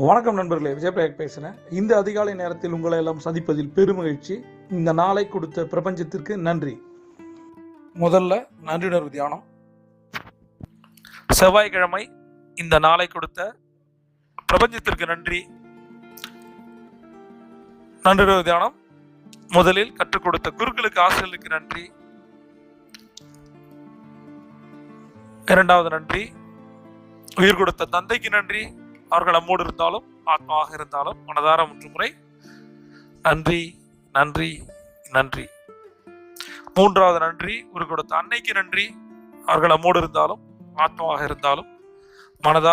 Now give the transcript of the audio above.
வணக்கம் நண்பர்களே, விஜயபிரயாக் பேசுகிறேன். இந்த அதிகாலை நேரத்தில் உங்களை எல்லாம் சந்திப்பதில் பெருமகிழ்ச்சி. இந்த நாளை கொடுத்த பிரபஞ்சத்திற்கு நன்றி. முதல்ல நன்றியுணர்வு தியானம். செவ்வாய்க்கிழமை இந்த நாளை கொடுத்த பிரபஞ்சத்திற்கு நன்றி. நன்றியுணர்வு தியானம். முதலில் கற்றுக் கொடுத்த குருக்களுக்கு, ஆசிரியர்களுக்கு நன்றி. இரண்டாவது நன்றி உயிர் கொடுத்த தந்தைக்கு நன்றி. அவர்கள் நம்மோடு இருந்தாலும் ஆத்மாவாக இருந்தாலும் மனதார 3 முறை நன்றி நன்றி நன்றி. மூன்றாவது நன்றி உயிர் கொடுத்த அன்னைக்கு நன்றி. அவர்கள் நம்மோடு இருந்தாலும் ஆத்மாவாக இருந்தாலும் மனதார